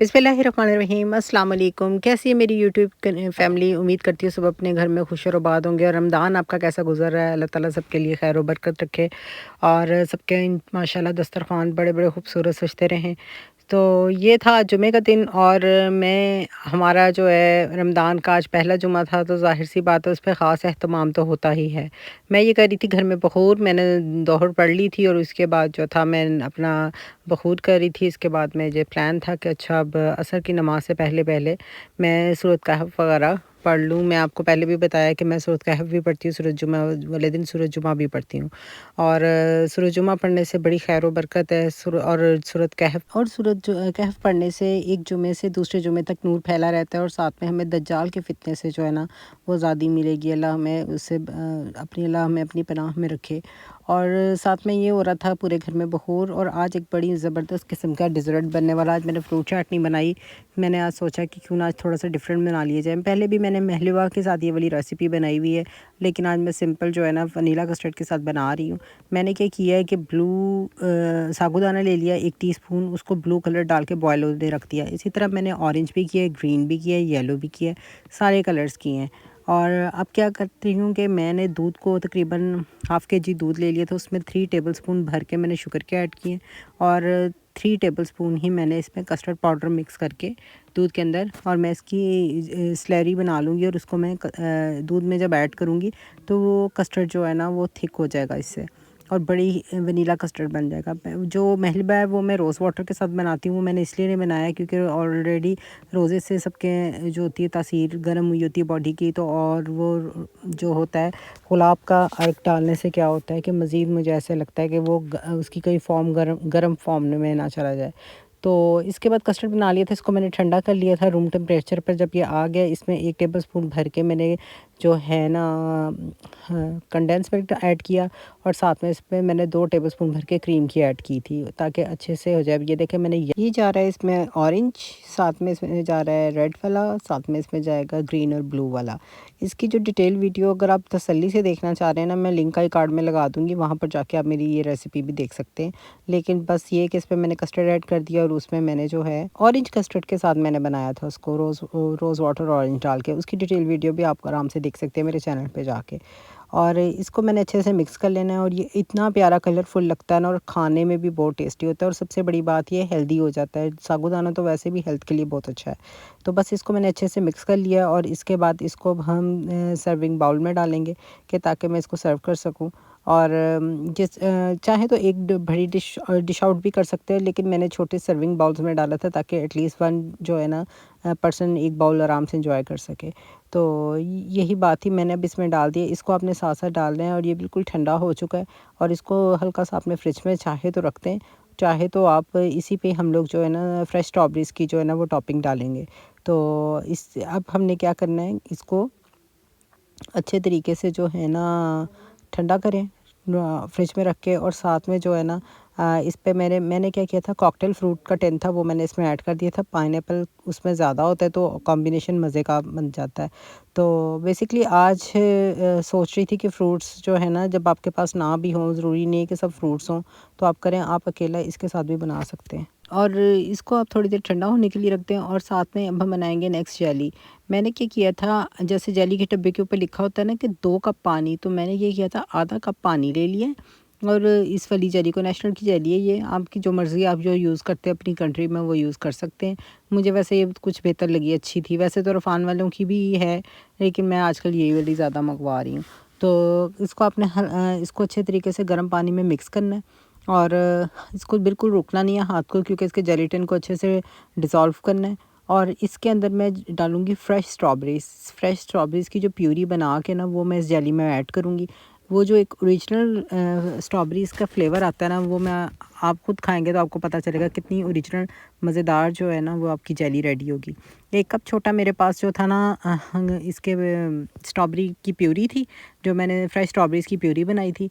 बिस्मिल्लाहिर्रहमानिर्रहीम। अस्सलाम वालेकुम। कैसी है मेरी यूट्यूब फैमिली? उम्मीद करती हूँ सब अपने घर में खुश और आबाद होंगे। और रमज़ान आपका कैसा गुज़र रहा है? अल्लाह ताला सबके लिए खैर व बरकत रखे और सबके माशाल्लाह दस्तरख़्वान बड़े बड़े खूबसूरत सजते रहें। तो ये था जुमे का दिन और मैं हमारा जो है रमज़ान का आज पहला जुमा था, तो ज़ाहिर सी बात है उस पे ख़ास एहतमाम तो होता ही है। मैं ये कर रही थी घर में बख़ूर, मैंने ज़ोहर पढ़ ली थी और उसके बाद जो था मैं अपना बख़ूर कर रही थी। इसके बाद मुझे प्लान था कि अच्छा अब असर की नमाज़ से पहले पहले मैं सूरत कहफ़ वग़ैरह पढ़ लूँ। मैं आपको पहले भी बताया कि मैं सूरत कहफ़ भी पढ़ती हूँ, सूरत जुमा वाले दिन सूरत जुमा भी पढ़ती हूँ। और सूरत जुमा पढ़ने से बड़ी खैर व बरकत है। और सूरत कहफ़ कहफ़ पढ़ने से एक जुमे से दूसरे जुमे तक नूर फैला रहता है और साथ में हमें दज्जाल के फितने से जो है ना वो आज़ादी मिलेगी। अल्लाह हमें उससे अल्लाह हमें अपनी पनाह में रखे। और साथ में ये हो रहा था पूरे घर में बख़ूर। और आज एक बड़ी ज़बरदस्त किस्म का डिज़र्ट बनने वाला। आज मैंने फ्रूट चाट नहीं बनाई। मैंने आज सोचा कि क्यों ना आज थोड़ा सा डिफरेंट बना लिया जाए। पहले भी मैंने महलवा के साथ ये वाली रेसिपी बनाई हुई है, लेकिन आज मैं सिंपल जो है ना वनीला कस्टर्ड के साथ बना रही हूँ। मैंने क्या किया है कि साबूदाना ले लिया 1 टीस्पून, उसको ब्लू कलर डाल के बॉयल होने रख दिया। इसी तरह मैंने ऑरेंज भी किया है, ग्रीन भी किया है, येलो भी किया है, सारे कलर्स किए हैं। और अब क्या करती हूँ कि मैंने दूध को तकरीबन हाफ़ केजी दूध ले लिया था, उसमें 3 टेबलस्पून भर के मैंने शुगर के ऐड किए और 3 टेबलस्पून ही मैंने इसमें कस्टर्ड पाउडर मिक्स करके दूध के अंदर, और मैं इसकी स्लरी बना लूँगी और उसको मैं दूध में जब ऐड करूँगी तो वो कस्टर्ड जो है ना वो थिक हो जाएगा इससे और बड़ी वनीला कस्टर्ड बन जाएगा। जो महलबा है वो मैं रोज़ वाटर के साथ बनाती हूँ। मैंने इसलिए नहीं बनाया क्योंकि ऑलरेडी रोज़े से सबके जो होती है तासीर गर्म हुई होती है बॉडी की, तो और वो जो होता है गुलाब का अर्क डालने से क्या होता है कि मज़ीद मुझे ऐसे लगता है कि वो उसकी कोई फॉर्म गर्म फॉर्म में ना चला जाए। तो इसके बाद कस्टर्ड बना लिया था, इसको मैंने ठंडा कर लिया था रूम टेम्परेचर पर। जब ये आ गया इसमें 1 टेबलस्पून भर के मैंने जो है ना कंडेंस मिल्क ऐड किया और साथ में इसमें मैंने 2 टेबलस्पून भर के क्रीम की ऐड की थी ताकि अच्छे से हो जाए। ये देखें मैंने ये जा रहा है इसमें ऑरेंज, साथ में इसमें जा रहा है रेड वाला, साथ में इसमें जाएगा ग्रीन और ब्लू वाला। इसकी जो डिटेल वीडियो अगर आप तसल्ली से देखना चाह रहे हैं ना, मैं लिंक आई कार्ड में लगा दूँगी, वहाँ पर जाके आप मेरी ये रेसिपी भी देख सकते हैं। लेकिन बस ये कि इसमें मैंने कस्टर्ड ऐड कर दिया और उसमें मैंने जो है ऑरेंज कस्टर्ड के साथ मैंने बनाया था उसको रोज़ वाटर ऑरेंज डाल के। उसकी डिटेल वीडियो भी आप आराम से देख सकते हैं मेरे चैनल पे जाके। और इसको मैंने अच्छे से मिक्स कर लेना है और ये इतना प्यारा कलरफुल लगता है ना, और खाने में भी बहुत टेस्टी होता है। और सबसे बड़ी बात ये हेल्दी हो जाता है। साबूदाना तो वैसे भी हेल्थ के लिए बहुत अच्छा है। तो बस इसको मैंने अच्छे से मिक्स कर लिया और इसके बाद इसको हम सर्विंग बाउल में डालेंगे कि ताकि मैं इसको सर्व कर सकूं। और चाहे तो एक बड़ी डिश आउट भी कर सकते हैं, लेकिन मैंने छोटे सर्विंग बाउल्स में डाला था ताकि एटलीस्ट वन जो है ना पर्सन एक बाउल आराम से इंजॉय कर सके। तो यही बात ही मैंने अब इसमें डाल दी है। इसको आपने साथ साथ डालना है और ये बिल्कुल ठंडा हो चुका है। और इसको हल्का सा अपने फ्रिज में चाहे तो रखते हैं, चाहे तो आप इसी पे हम लोग जो है ना फ्रेश स्ट्रॉबेरीज़ की जो है ना वो टॉपिंग डालेंगे। तो इस अब हमने क्या करना है, इसको अच्छे तरीके से जो है ना ठंडा करें फ्रिज में रख के। और साथ में जो है ना इस पे मैंने क्या किया था, कॉकटेल फ्रूट का टिन था वो मैंने इसमें ऐड कर दिया था। पाइनएप्पल उसमें ज़्यादा होता है तो कॉम्बिनेशन मज़े का बन जाता है। तो बेसिकली आज सोच रही थी कि फ्रूट्स जो है ना जब आपके पास ना भी हों, ज़रूरी नहीं है कि सब फ्रूट्स हों, तो आप करें, आप अकेला इसके साथ भी बना सकते हैं। और इसको आप थोड़ी देर ठंडा होने के लिए रख दें। और साथ में अब हम बनाएंगे नेक्स्ट जेली। मैंने क्या किया था, जैसे जेली के डब्बे के ऊपर लिखा होता है ना कि 2 कप पानी, तो मैंने ये किया था आधा कप पानी ले लिया। और इस वाली जेली को, नेशनल की जेली है ये, आपकी जो मर्ज़ी आप जो यूज़ करते हैं अपनी कंट्री में वो यूज़ कर सकते हैं। मुझे वैसे ये कुछ बेहतर लगी, अच्छी थी। वैसे तो रफ़ान वालों की भी है, लेकिन मैं आजकल यही वाली ज़्यादा मंगवा रही हूँ। तो इसको आपने इसको अच्छे तरीके से गर्म पानी में मिक्स करना है और इसको बिल्कुल रोकना नहीं है हाथ को, क्योंकि इसके जेलेटिन को अच्छे से डिज़ोल्व करना है। और इसके अंदर मैं डालूँगी फ्रेश स्ट्रॉबेरीज़ की जो प्यूरी बना के ना वो मैं इस जेली में ऐड करूँगी। वो जो एक ओरिजिनल स्ट्रॉबेरीज़ का फ्लेवर आता है ना, वो मैं आप खुद खाएँगे तो आपको पता चलेगा कितनी ओरिजिनल मज़ेदार जो है ना वो आपकी जेली रेडी होगी। 1 कप छोटा मेरे पास जो था ना इसके स्ट्रॉबेरी की प्यूरी थी, जो मैंने फ्रेश स्ट्रॉबेरीज़ की प्यूरी बनाई थी।